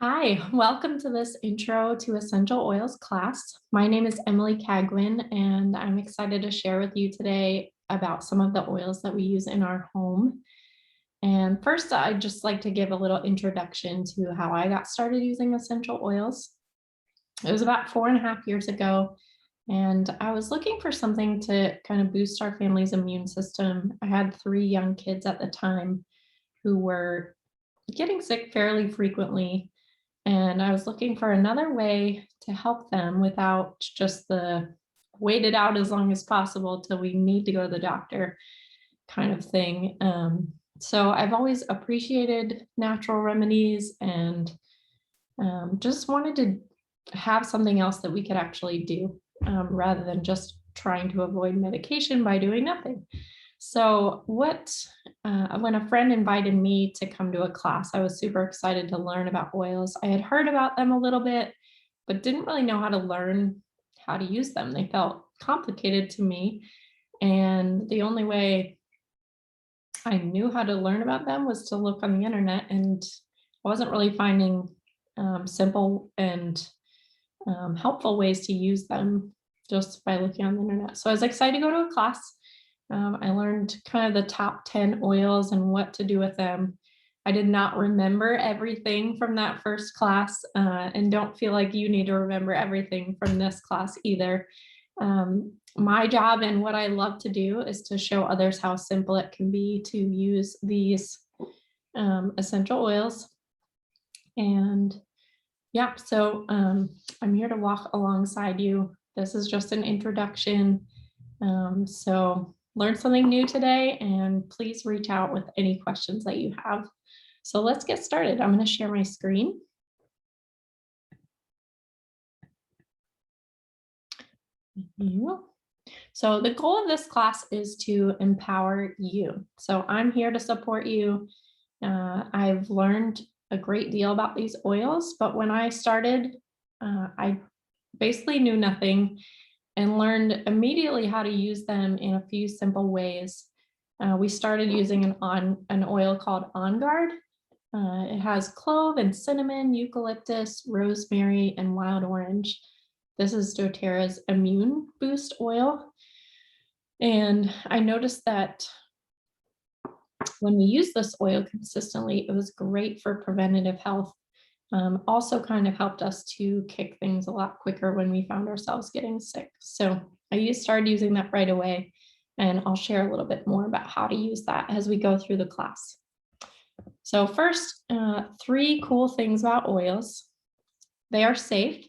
Hi, welcome to this Intro to Essential Oils class. My name is Emily Cagwin, and I'm excited to share with you today about some of the oils that we use in our home. And first, I'd just like to give a little introduction to how I got started using essential oils. It was about 4.5 years ago, and I was looking for something to kind of boost our family's immune system. I had 3 young kids at the time who were getting sick fairly frequently. And I was looking for another way to help them without just the wait it out as long as possible till we need to go to the doctor kind of thing. So I've always appreciated natural remedies and just wanted to have something else that we could actually do rather than just trying to avoid medication by doing nothing. So when a friend invited me to come to a class, I was super excited to learn about oils. I had heard about them a little bit, but didn't really know how to learn how to use them. They felt complicated to me. And the only way I knew how to learn about them was to look on the internet, and I wasn't really finding simple and helpful ways to use them just by looking on the internet. So I was excited to go to a class. I learned kind of the top 10 oils and what to do with them. I did not remember everything from that first class, and don't feel like you need to remember everything from this class either. My job and what I love to do is to show others how simple it can be to use these essential oils. And yeah, so I'm here to walk alongside you. This is just an introduction. So learn something new today, and please reach out with any questions that you have. So let's get started. I'm going to share my screen. So the goal of this class is to empower you. So I'm here to support you. I've learned a great deal about these oils, but when I started, I basically knew nothing and learned immediately how to use them in a few simple ways. We started using an oil called On Guard. It has clove and cinnamon, eucalyptus, rosemary, and wild orange. This is doTERRA's immune boost oil. And I noticed that when we use this oil consistently, it was great for preventative health. Also kind of helped us to kick things a lot quicker when we found ourselves getting sick. So I started using that right away, and I'll share a little bit more about how to use that as we go through the class. So first, 3 cool things about oils. They are safe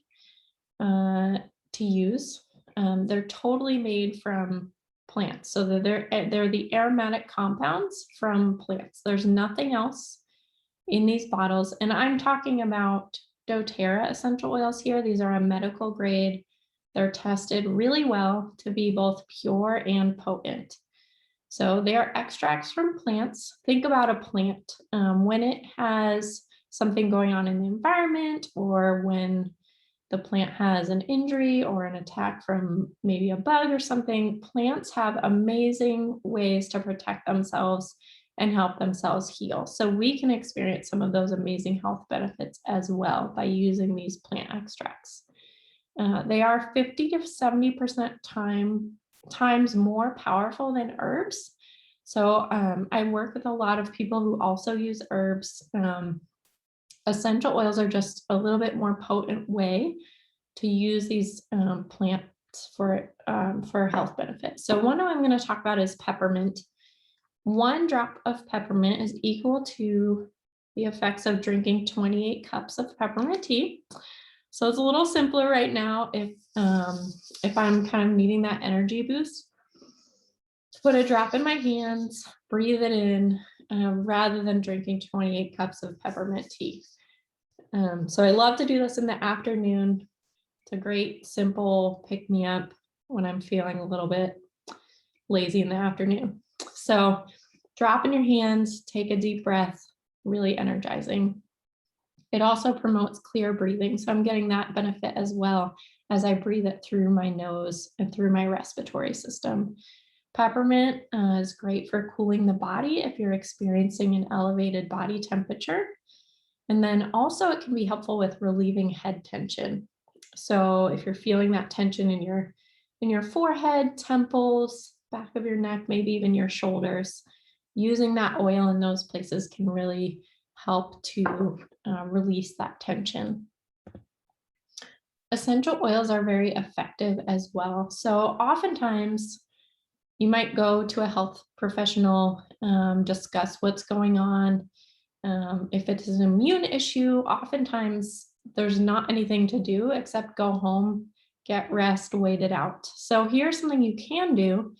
to use. They're totally made from plants. So they're the aromatic compounds from plants. There's nothing else in these bottles. And I'm talking about doTERRA essential oils here. These are a medical grade. They're tested really well to be both pure and potent. So they are extracts from plants. Think about a plant when it has something going on in the environment, or when the plant has an injury or an attack from maybe a bug or something. Plants have amazing ways to protect themselves and help themselves heal. So we can experience some of those amazing health benefits as well by using these plant extracts. They are 50 to 70% times more powerful than herbs. So I work with a lot of people who also use herbs. Essential oils are just a little bit more potent way to use these plants for health benefits. So one I'm going to talk about is peppermint. 1 drop of peppermint is equal to the effects of drinking 28 cups of peppermint tea. So it's a little simpler right now if I'm kind of needing that energy boost. Put a drop in my hands, breathe it in, rather than drinking 28 cups of peppermint tea. So I love to do this in the afternoon. It's a great, simple pick-me-up when I'm feeling a little bit lazy in the afternoon. So drop in your hands, take a deep breath, really energizing. It also promotes clear breathing. So I'm getting that benefit as well as I breathe it through my nose and through my respiratory system. Peppermint is great for cooling the body if you're experiencing an elevated body temperature. And then also it can be helpful with relieving head tension. So if you're feeling that tension in your forehead, temples, back of your neck, maybe even your shoulders, using that oil in those places can really help to release that tension. Essential oils are very effective as well. So oftentimes you might go to a health professional, discuss what's going on. If it's an immune issue, oftentimes there's not anything to do except go home, get rest, wait it out. So here's something you can do.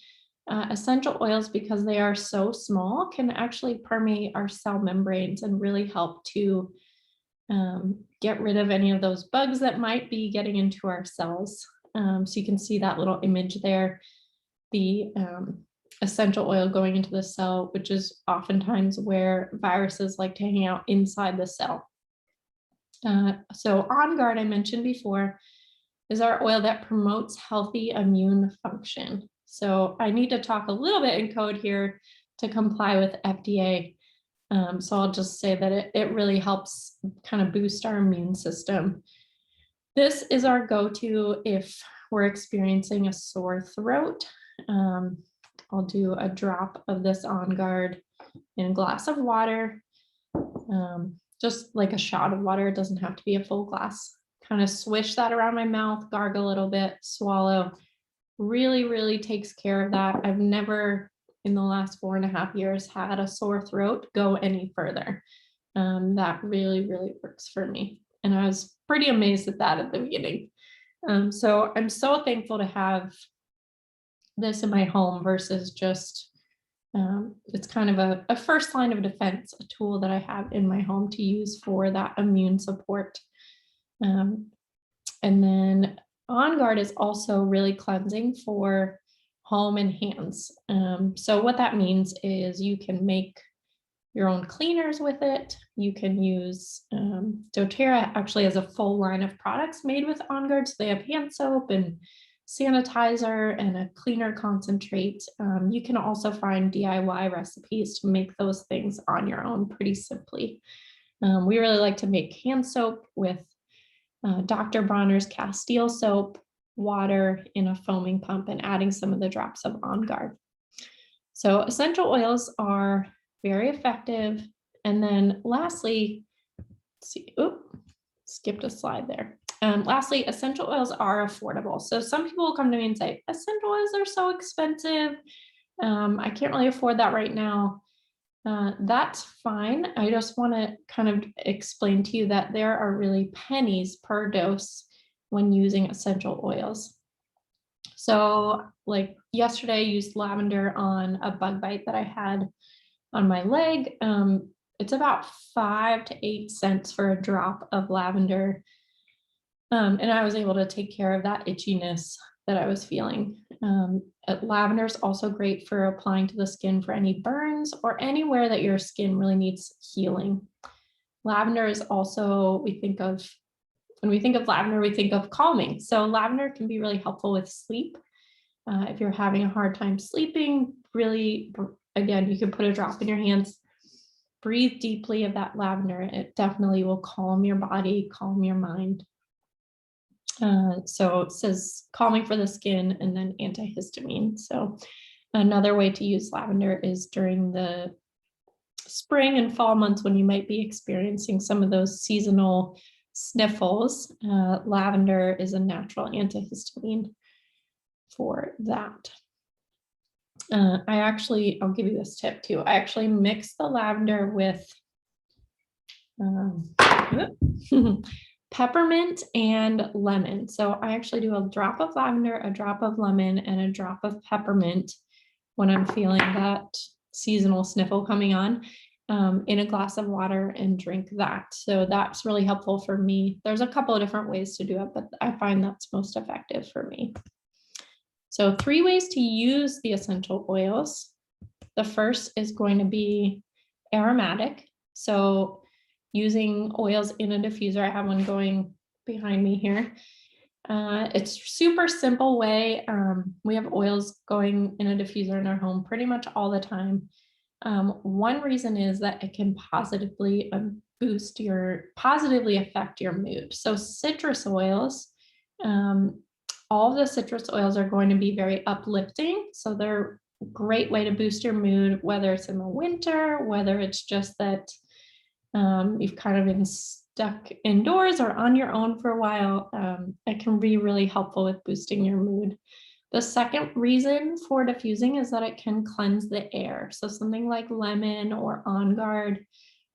Essential oils, because they are so small, can actually permeate our cell membranes and really help to get rid of any of those bugs that might be getting into our cells. So you can see that little image there, the essential oil going into the cell, which is oftentimes where viruses like to hang out inside the cell. So On Guard, I mentioned before, is our oil that promotes healthy immune function. So I need to talk a little bit in code here to comply with FDA. So I'll just say that it really helps kind of boost our immune system. This is our go-to if we're experiencing a sore throat. I'll do a drop of this On Guard in a glass of water, just like a shot of water. It doesn't have to be a full glass. Kind of swish that around my mouth, gargle a little bit, swallow. Really, really takes care of that. I've never in the last 4.5 years had a sore throat go any further. That really, really works for me. And I was pretty amazed at that at the beginning. So I'm so thankful to have this in my home versus just, it's kind of a first line of defense, a tool that I have in my home to use for that immune support. And then On Guard is also really cleansing for home and hands. So what that means is you can make your own cleaners with it. You can use, doTERRA actually has a full line of products made with On Guard. So they have hand soap and sanitizer and a cleaner concentrate. You can also find DIY recipes to make those things on your own pretty simply. We really like to make hand soap with Dr. Bronner's Castile soap, water in a foaming pump, and adding some of the drops of On Guard. So essential oils are very effective. And then lastly, let's see, skipped a slide there. Lastly, essential oils are affordable. So some people will come to me and say, essential oils are so expensive. I can't really afford that right now. That's fine. I just want to kind of explain to you that there are really pennies per dose when using essential oils. So like yesterday, I used lavender on a bug bite that I had on my leg. It's about 5 to 8 cents for a drop of lavender. And I was able to take care of that itchiness that I was feeling. Lavender is also great for applying to the skin for any burns or anywhere that your skin really needs healing. Lavender is also, when we think of lavender, we think of calming. So lavender can be really helpful with sleep. If you're having a hard time sleeping, really, again, you can put a drop in your hands, breathe deeply of that lavender. It definitely will calm your body, calm your mind. So it says calming for the skin and then antihistamine. So another way to use lavender is during the spring and fall months when you might be experiencing some of those seasonal sniffles. Lavender is a natural antihistamine for that. I'll give you this tip too. I actually mix the lavender with peppermint and lemon. So I actually do a drop of lavender, a drop of lemon, and a drop of peppermint when I'm feeling that seasonal sniffle coming on, in a glass of water and drink that. So that's really helpful for me. There's a couple of different ways to do it, but I find that's most effective for me. So 3 ways to use the essential oils. The first is going to be aromatic. So using oils in a diffuser. I have one going behind me here. It's super simple way. We have oils going in a diffuser in our home pretty much all the time. One reason is that it can positively positively affect your mood. So citrus oils, all of the citrus oils are going to be very uplifting. So they're a great way to boost your mood, whether it's in the winter, whether it's just that you've kind of been stuck indoors or on your own for a while. It can be really helpful with boosting your mood. The second reason for diffusing is that it can cleanse the air. So something like lemon or On Guard,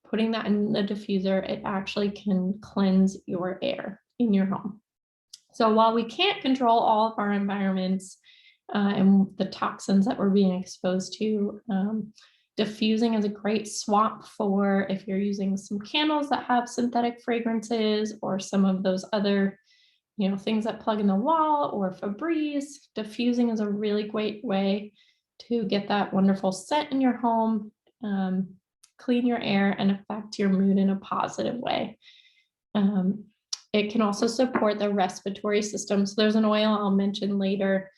putting that in the diffuser, it actually can cleanse your air in your home. So while we can't control all of our environments and the toxins that we're being exposed to, diffusing is a great swap for if you're using some candles that have synthetic fragrances or some of those other things that plug in the wall or Febreze. Diffusing is a really great way to get that wonderful scent in your home, clean your air, and affect your mood in a positive way. It can also support the respiratory system. So there's an oil I'll mention later,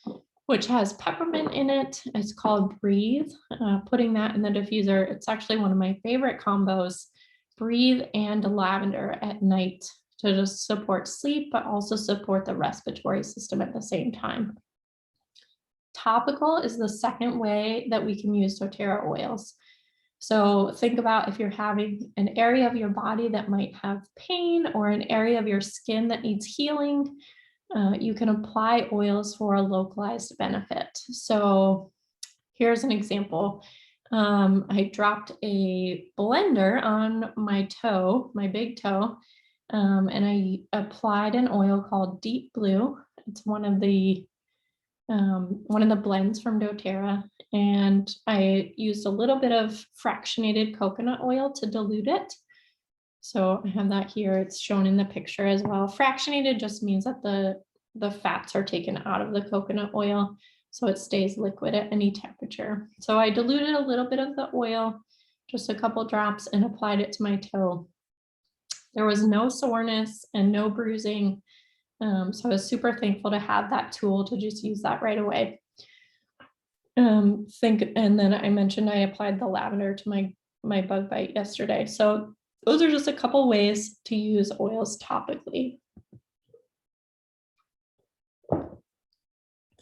which has peppermint in it. It's called Breathe. Putting that in the diffuser, it's actually one of my favorite combos, Breathe and lavender at night, to just support sleep, but also support the respiratory system at the same time. Topical is the second way that we can use doTERRA oils. So think about if you're having an area of your body that might have pain or an area of your skin that needs healing, you can apply oils for a localized benefit. So here's an example. I dropped a blender on my toe, my big toe, and I applied an oil called Deep Blue. It's one of the blends from doTERRA, and I used a little bit of fractionated coconut oil to dilute it. So I have that here. It's shown in the picture as well. Fractionated just means that the fats are taken out of the coconut oil, so it stays liquid at any temperature. So I diluted a little bit of the oil, just a couple drops, and applied it to my toe. There was no soreness and no bruising. So I was super thankful to have that tool to just use that right away. And then I mentioned I applied the lavender to my bug bite yesterday. So those are just a couple ways to use oils topically.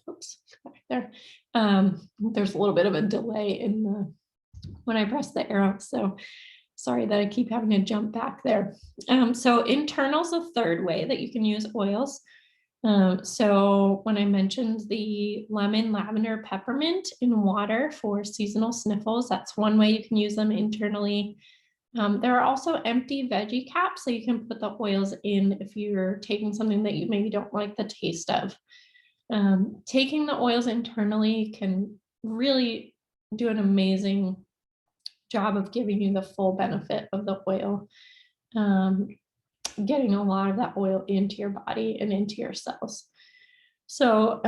Oops, back there. There's a little bit of a delay in when I press the arrow, so sorry that I keep having to jump back there. So internal is the third way that you can use oils. So when I mentioned the lemon, lavender, peppermint in water for seasonal sniffles, that's one way you can use them internally. There are also empty veggie caps, so you can put the oils in if you're taking something that you maybe don't like the taste of. Taking the oils internally can really do an amazing job of giving you the full benefit of the oil, getting a lot of that oil into your body and into your cells. So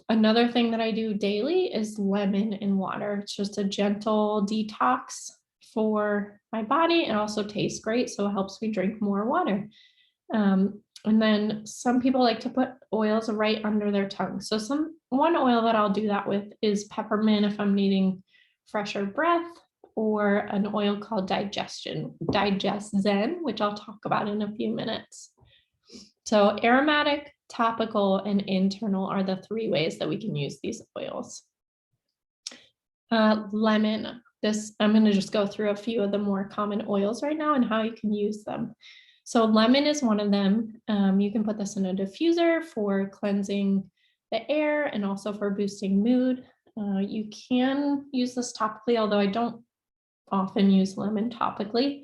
another thing that I do daily is lemon in water. It's just a gentle detox for my body. It also tastes great, so it helps me drink more water. And then some people like to put oils right under their tongue. So one oil that I'll do that with is peppermint if I'm needing fresher breath, or an oil called Digestant, which I'll talk about in a few minutes. So aromatic, topical, and internal are the three ways that we can use these oils. Lemon. I'm going to just go through a few of the more common oils right now and how you can use them. So lemon is one of them. You can put this in a diffuser for cleansing the air and also for boosting mood. You can use this topically, although I don't often use lemon topically.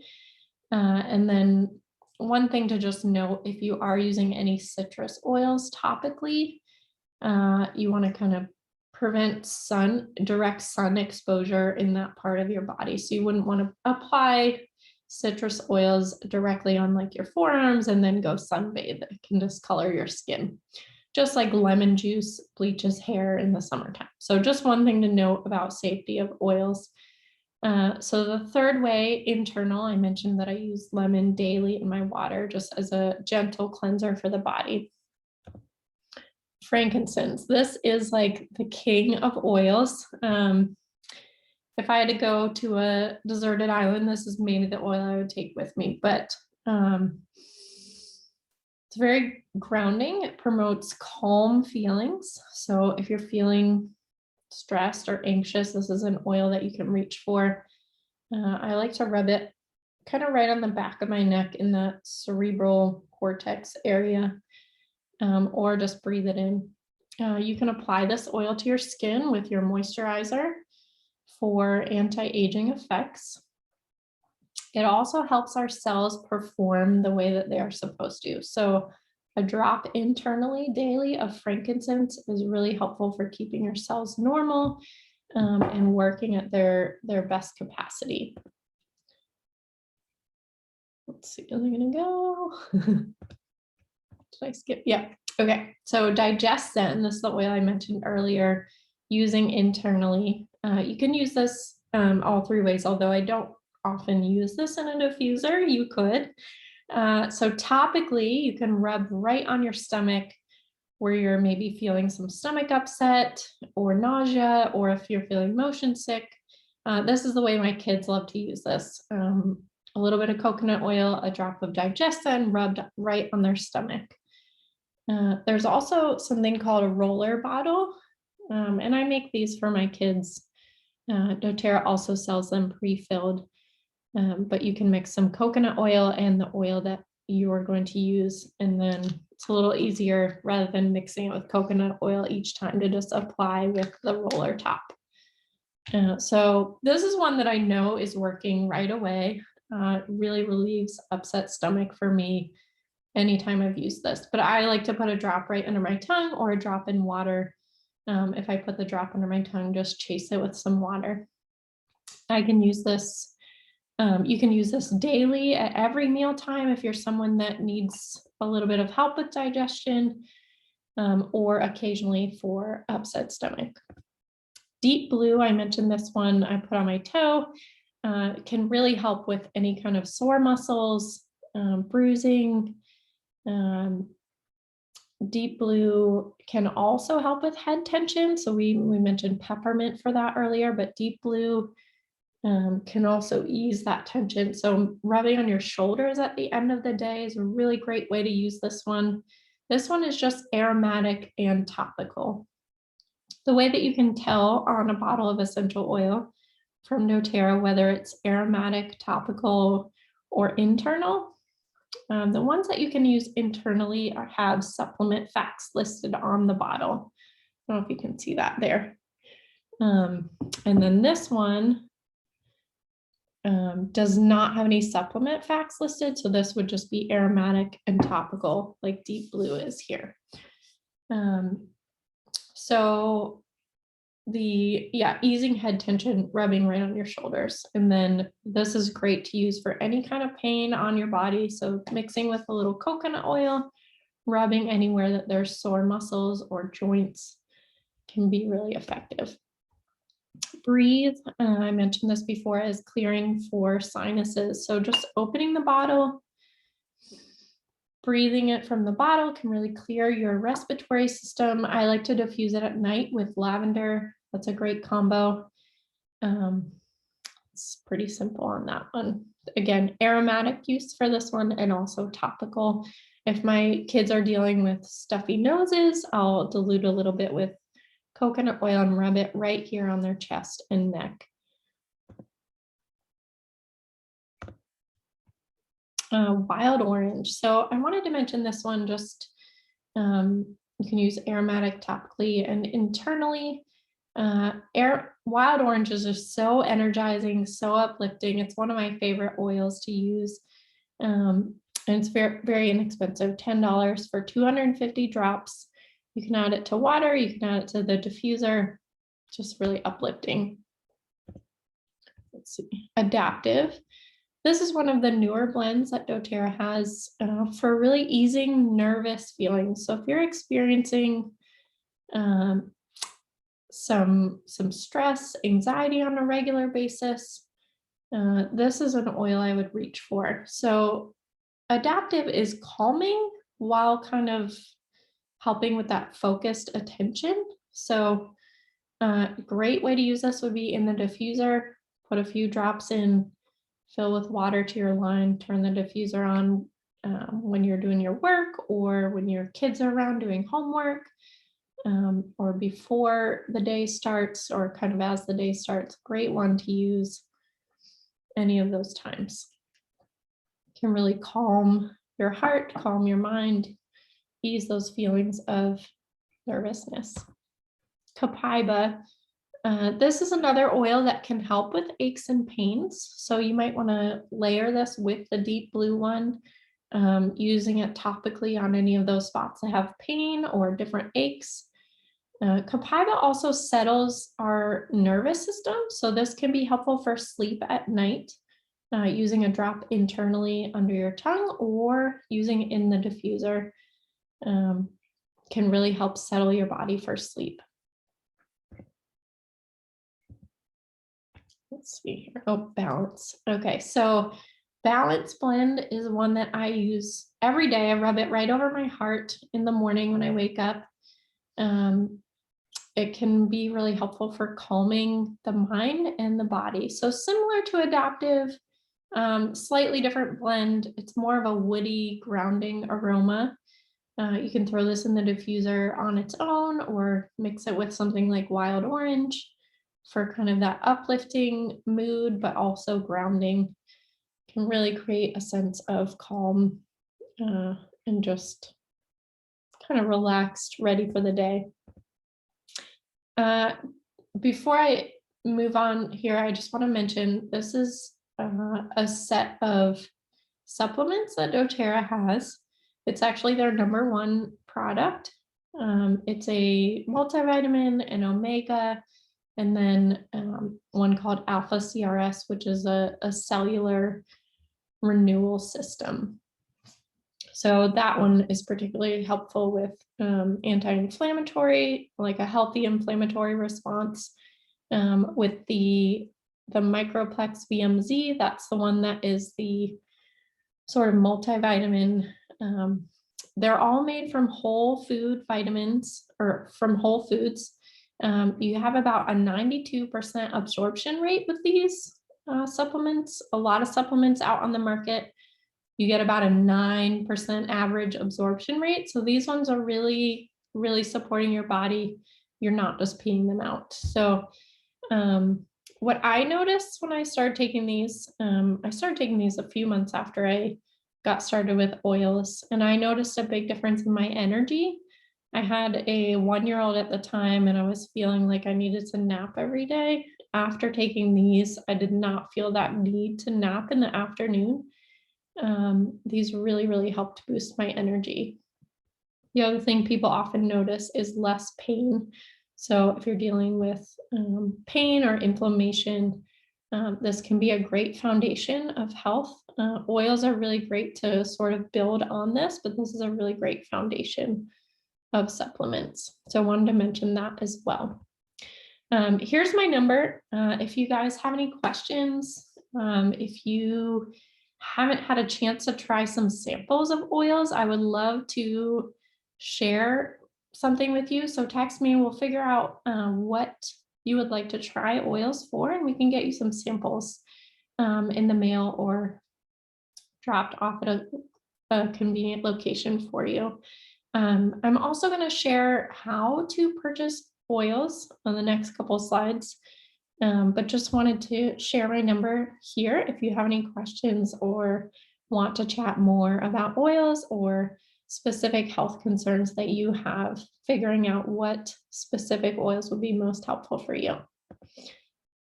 And then one thing to just note, if you are using any citrus oils topically, you want to kind of prevent direct sun exposure in that part of your body. So you wouldn't want to apply citrus oils directly on like your forearms and then go sunbathe. It can discolor your skin. Just like lemon juice bleaches hair in the summertime. So just one thing to note about safety of oils. So the third way, internal, I mentioned that I use lemon daily in my water just as a gentle cleanser for the body. Frankincense. This is like the king of oils. if I had to go to a deserted island, this is maybe the oil I would take with me, but it's very grounding. It promotes calm feelings. So if you're feeling stressed or anxious, this is an oil that you can reach for. I like to rub it kind of right on the back of my neck in the cerebral cortex area, or just breathe it in. You can apply this oil to your skin with your moisturizer for anti-aging effects. It also helps our cells perform the way that they are supposed to. So a drop internally daily of frankincense is really helpful for keeping your cells normal and working at their best capacity. Let's see, is it gonna go? Did I skip? Yeah, okay. So Digestant, this is the oil I mentioned earlier, using internally. You can use this all three ways, although I don't often use this in a diffuser. You could. So topically, you can rub right on your stomach where you're maybe feeling some stomach upset or nausea, or if you're feeling motion sick. This is the way my kids love to use this. A little bit of coconut oil, a drop of Digestant rubbed right on their stomach. There's also something called a roller bottle, and I make these for my kids. doTERRA also sells them pre-filled, but you can mix some coconut oil and the oil that you're going to use, and then it's a little easier rather than mixing it with coconut oil each time to just apply with the roller top. So this is one that I know is working right away. It really relieves upset stomach for me anytime I've used this, but I like to put a drop right under my tongue or a drop in water. If I put the drop under my tongue, just chase it with some water. I can use this. You can use this daily at every mealtime if you're someone that needs a little bit of help with digestion, or occasionally for upset stomach. Deep Blue, I mentioned this one I put on my toe, can really help with any kind of sore muscles, bruising. Deep Blue can also help with head tension. So we mentioned peppermint for that earlier, but Deep Blue can also ease that tension. So rubbing on your shoulders at the end of the day is a really great way to use this one. This one is just aromatic and topical. The way that you can tell on a bottle of essential oil from doTERRA whether it's aromatic, topical, or internal, the ones that you can use internally have supplement facts listed on the bottle. I don't know if you can see that there. And then this one does not have any supplement facts listed, so this would just be aromatic and topical like Deep Blue is here. So easing head tension, rubbing right on your shoulders. And then this is great to use for any kind of pain on your body. So mixing with a little coconut oil, rubbing anywhere that there's sore muscles or joints can be really effective. Breathe, I mentioned this before, as clearing for sinuses. So just opening the bottle, breathing it from the bottle can really clear your respiratory system. I like to diffuse it at night with lavender. That's a great combo. It's pretty simple on that one. Again, aromatic use for this one and also topical. If my kids are dealing with stuffy noses, I'll dilute a little bit with coconut oil and rub it right here on their chest and neck. Wild orange. So I wanted to mention this one, just you can use aromatic topically and internally. Wild oranges are so energizing, so uplifting. It's one of my favorite oils to use. And it's very, very inexpensive, $10 for 250 drops. You can add it to water, you can add it to the diffuser, just really uplifting. Let's see, adaptive. This is one of the newer blends that doTERRA has for really easing nervous feelings. So if you're experiencing some stress, anxiety on a regular basis, this is an oil I would reach for. So adaptive is calming while kind of helping with that focused attention. So great way to use this would be in the diffuser. put a few drops in, fill with water to your line, turn the diffuser on when you're doing your work or when your kids are around doing homework, or before the day starts or kind of as the day starts. Great one to use any of those times. Can really calm your heart, calm your mind, ease those feelings of nervousness. Copaiba. This is another oil that can help with aches and pains. So you might want to layer this with the deep blue one, using it topically on any of those spots that have pain or different aches. Copaiba also settles our nervous system. So this can be helpful for sleep at night, using a drop internally under your tongue or using it in the diffuser can really help settle your body for sleep. Let's see here. Oh, balance. Okay, so balance blend is one that I use every day. I rub it right over my heart in the morning when I wake up. It can be really helpful for calming the mind and the body. So similar to adaptive, slightly different blend. It's more of a woody grounding aroma. You can throw this in the diffuser on its own or mix it with something like wild orange for kind of that uplifting mood, but also grounding. Can really create a sense of calm and just kind of relaxed, ready for the day. Before I move on here, I just want to mention this is a set of supplements that doTERRA has. It's actually their #1 product. It's a multivitamin, an omega, and then one called Alpha CRS, which is a cellular renewal system. So that one is particularly helpful with anti-inflammatory, like a healthy inflammatory response. With the Microplex VMZ, that's the one that is the sort of multivitamin. They're all made from whole food vitamins or from whole foods. You have about a 92% absorption rate with these supplements. A lot of supplements out on the market, you get about a 9% average absorption rate. So these ones are really, really supporting your body. You're not just peeing them out. So what I noticed when I started taking these, I started taking these a few months after I got started with oils, and I noticed a big difference in my energy. I had a 1-year-old at the time, and I was feeling like I needed to nap every day. After taking these, I did not feel that need to nap in the afternoon. These really, really helped boost my energy. The other thing people often notice is less pain. So if you're dealing with pain or inflammation, this can be a great foundation of health. Oils are really great to sort of build on this, but this is a really great foundation of supplements. So I wanted to mention that as well. Here's my number. If you guys have any questions, if you haven't had a chance to try some samples of oils, I would love to share something with you. So text me, we'll figure out what you would like to try oils for, and we can get you some samples in the mail or dropped off at a convenient location for you. I'm also going to share how to purchase oils on the next couple slides, but just wanted to share my number here if you have any questions or want to chat more about oils or specific health concerns that you have, figuring out what specific oils would be most helpful for you.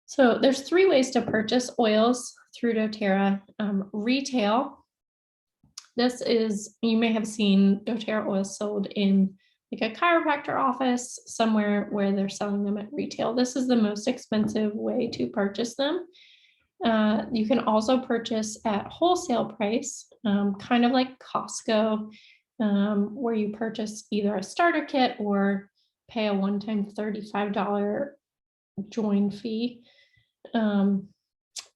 So there's 3 ways to purchase oils through doTERRA. Retail. This is, you may have seen doTERRA oils sold in like a chiropractor office, somewhere where they're selling them at retail. This is the most expensive way to purchase them. You can also purchase at wholesale price, kind of like Costco, where you purchase either a starter kit or pay a one-time $35 join fee.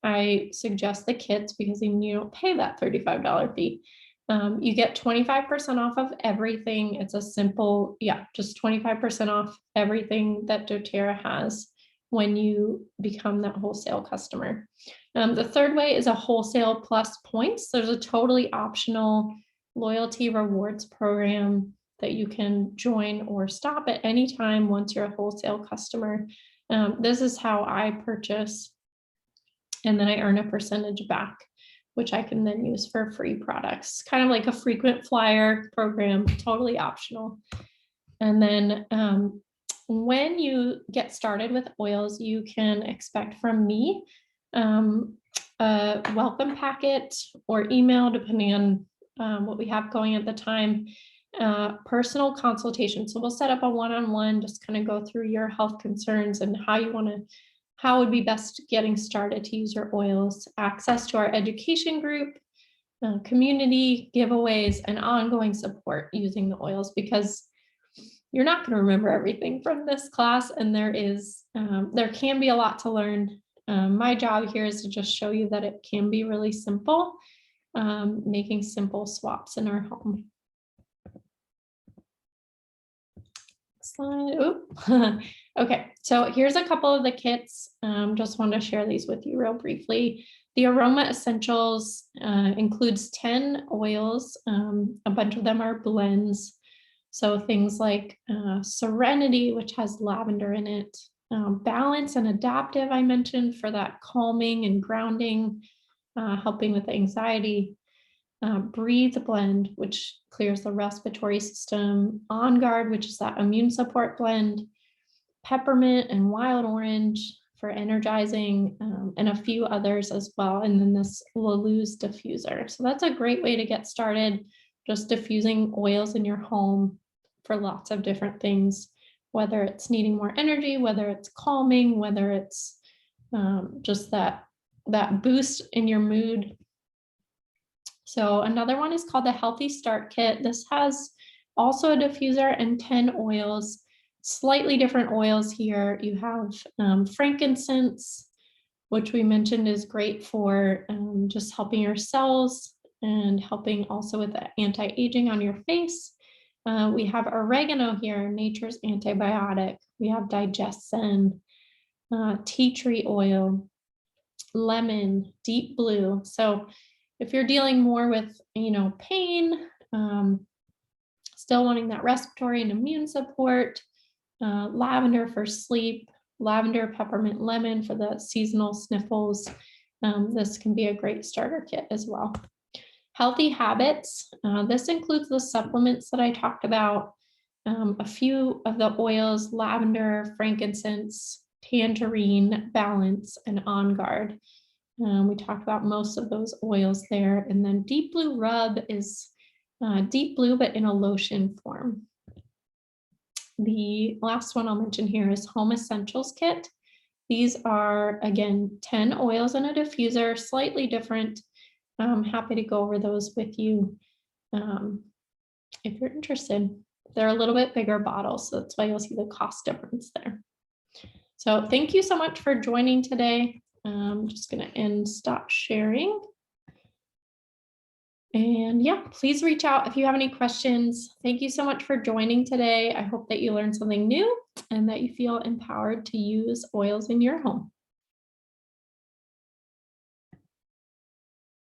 I suggest the kits because then you don't pay that $35 fee. You get 25% off of everything. It's a simple, just 25% off everything that doTERRA has when you become that wholesale customer. The third way is a wholesale plus points. There's a totally optional loyalty rewards program that you can join or stop at any time once you're a wholesale customer. This is how I purchase, and then I earn a percentage back, which I can then use for free products, kind of like a frequent flyer program, totally optional. And then when you get started with oils, you can expect from me a welcome packet or email, depending on what we have going at the time, personal consultation. So we'll set up a one-on-one, just kind of go through your health concerns and how would be best getting started to use your oils, access to our education group, community giveaways, and ongoing support using the oils, because you're not going to remember everything from this class, and there can be a lot to learn. My job here is to just show you that it can be really simple, making simple swaps in our home. Slide. Okay, so here's a couple of the kits. Just wanted to share these with you real briefly. The Aroma Essentials includes 10 oils. A bunch of them are blends. So things like Serenity, which has lavender in it, Balance and Adaptive, I mentioned, for that calming and grounding, helping with anxiety. Breathe blend, which clears the respiratory system. On Guard, which is that immune support blend. Peppermint and Wild Orange for energizing, and a few others as well. And then this Laluz diffuser. So that's a great way to get started, just diffusing oils in your home for lots of different things, whether it's needing more energy, whether it's calming, whether it's just that boost in your mood. So another one is called the Healthy Start Kit. This has also a diffuser and 10 oils, slightly different oils here. You have frankincense, which we mentioned is great for just helping your cells and helping also with the anti-aging on your face. We have oregano here, nature's antibiotic. We have Digestant, tea tree oil, lemon, deep blue. So if you're dealing more with, pain, still wanting that respiratory and immune support, lavender for sleep, lavender, peppermint, lemon for the seasonal sniffles. This can be a great starter kit as well. Healthy habits. This includes the supplements that I talked about, a few of the oils, lavender, frankincense, tangerine, Balance, and On Guard. We talked about most of those oils there. And then Deep Blue Rub is deep blue, but in a lotion form. The last one I'll mention here is Home Essentials Kit. These are, again, 10 oils and a diffuser, slightly different. I'm happy to go over those with you if you're interested. They're a little bit bigger bottles, so that's why you'll see the cost difference there. So thank you so much for joining today. I'm just going to stop sharing. And yeah, please reach out if you have any questions. Thank you so much for joining today. I hope that you learned something new and that you feel empowered to use oils in your home.